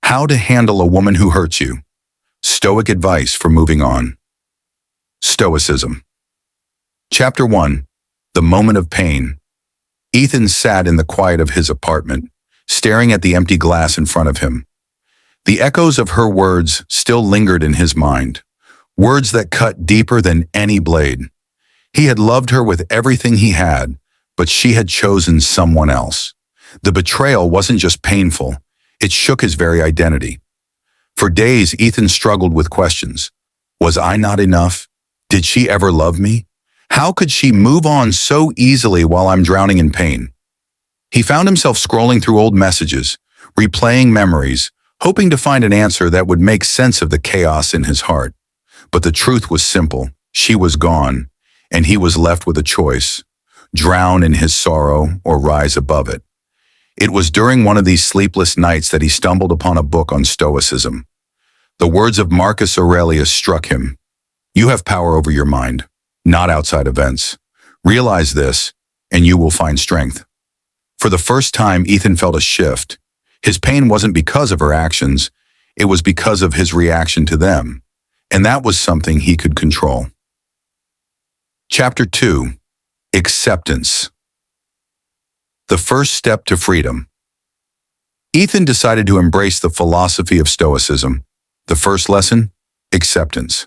How to handle a woman who hurts you. Stoic advice for moving on. Stoicism. Chapter 1. The moment of pain. Ethan sat in the quiet of his apartment, staring at the empty glass in front of him. The echoes of her words still lingered in his mind, words that cut deeper than any blade. He had loved her with everything he had, but she had chosen someone else. The betrayal wasn't just painful, it shook his very identity. For days, Ethan struggled with questions. Was I not enough? Did she ever love me? How could she move on so easily while I'm drowning in pain? He found himself scrolling through old messages, replaying memories, hoping to find an answer that would make sense of the chaos in his heart. But the truth was simple. She was gone, and he was left with a choice: drown in his sorrow or rise above it. It was during one of these sleepless nights that he stumbled upon a book on Stoicism. The words of Marcus Aurelius struck him. You have power over your mind, not outside events. Realize this, and you will find strength. For the first time, Ethan felt a shift. His pain wasn't because of her actions, it was because of his reaction to them. And that was something he could control. Chapter 2. Acceptance. The first step to freedom. Ethan decided to embrace the philosophy of Stoicism. The first lesson? Acceptance.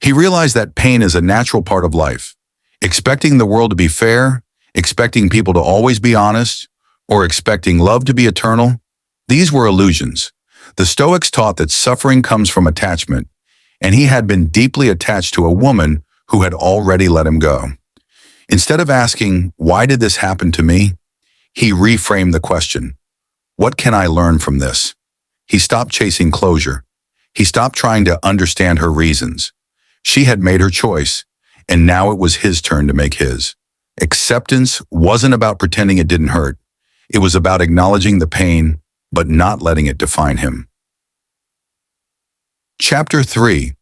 He realized that pain is a natural part of life. Expecting the world to be fair, expecting people to always be honest, or expecting love to be eternal, these were illusions. The Stoics taught that suffering comes from attachment, and he had been deeply attached to a woman who had already let him go. Instead of asking, why did this happen to me? He reframed the question, what can I learn from this? He stopped chasing closure. He stopped trying to understand her reasons. She had made her choice, and now it was his turn to make his. Acceptance wasn't about pretending it didn't hurt. It was about acknowledging the pain, but not letting it define him. Chapter 3.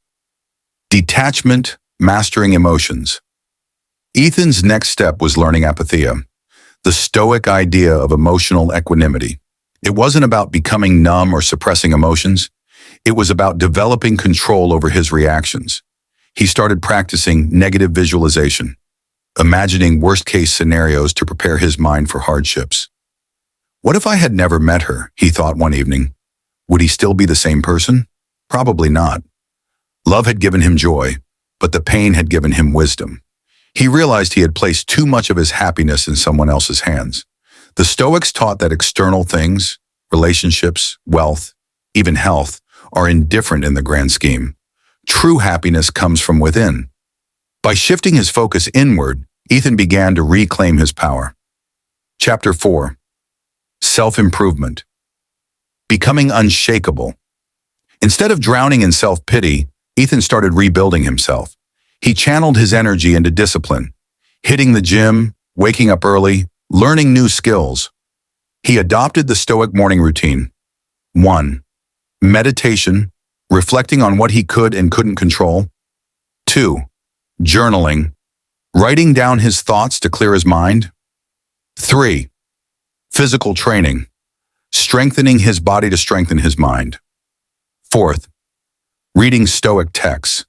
Detachment, Mastering Emotions. Ethan's next step was learning apatheia, the Stoic idea of emotional equanimity. It wasn't about becoming numb or suppressing emotions. It was about developing control over his reactions. He started practicing negative visualization, imagining worst-case scenarios to prepare his mind for hardships. What if I had never met her, he thought one evening. Would he still be the same person? Probably not. Love had given him joy, but the pain had given him wisdom. He realized he had placed too much of his happiness in someone else's hands. The Stoics taught that external things, relationships, wealth, even health, are indifferent in the grand scheme. True happiness comes from within. By shifting his focus inward, Ethan began to reclaim his power. Chapter 4. Self-improvement. Becoming unshakable. Instead of drowning in self-pity, Ethan started rebuilding himself. He channeled his energy into discipline, hitting the gym, waking up early, learning new skills. He adopted the Stoic morning routine. 1. Meditation, reflecting on what he could and couldn't control. 2. Journaling, writing down his thoughts to clear his mind. 3. Physical training, strengthening his body to strengthen his mind. 4th, reading Stoic texts,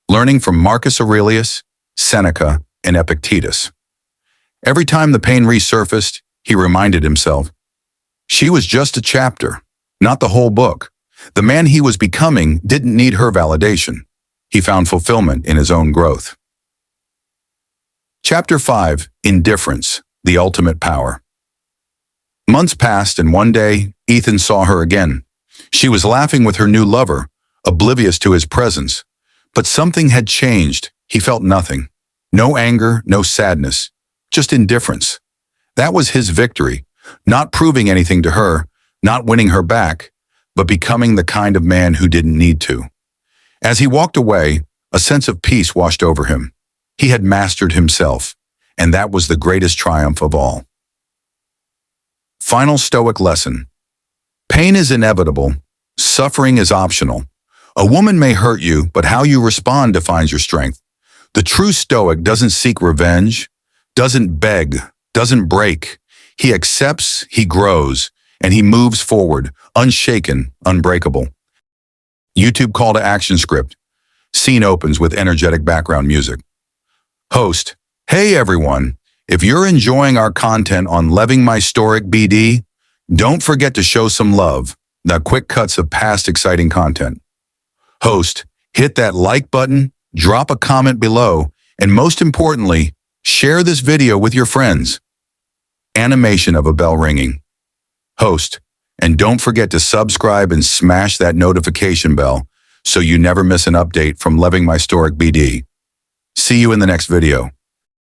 learning from Marcus Aurelius, Seneca, and Epictetus. Every time the pain resurfaced, he reminded himself, she was just a chapter, not the whole book. The man he was becoming didn't need her validation. He found fulfillment in his own growth. Chapter 5. Indifference, the ultimate power. Months passed, and one day, Ethan saw her again. She was laughing with her new lover, oblivious to his presence. But something had changed. He felt nothing. No anger, no sadness, just indifference. That was his victory, not proving anything to her, not winning her back, but becoming the kind of man who didn't need to. As he walked away, a sense of peace washed over him. He had mastered himself, and that was the greatest triumph of all. Final Stoic lesson. Pain is inevitable. Suffering is optional. A woman may hurt you, but how you respond defines your strength. The true Stoic doesn't seek revenge, doesn't beg, doesn't break. He accepts, he grows, and he moves forward, unshaken, unbreakable. YouTube call to action script. Scene opens with energetic background music. Host, hey everyone, if you're enjoying our content on Loving My Stoic BD, don't forget to show some love. The quick cuts of past exciting content. Host, hit that like button, drop a comment below, and most importantly, share this video with your friends. Animation of a bell ringing. Host, and don't forget to subscribe and smash that notification bell so you never miss an update from Loving My Stoic BD. See you in the next video.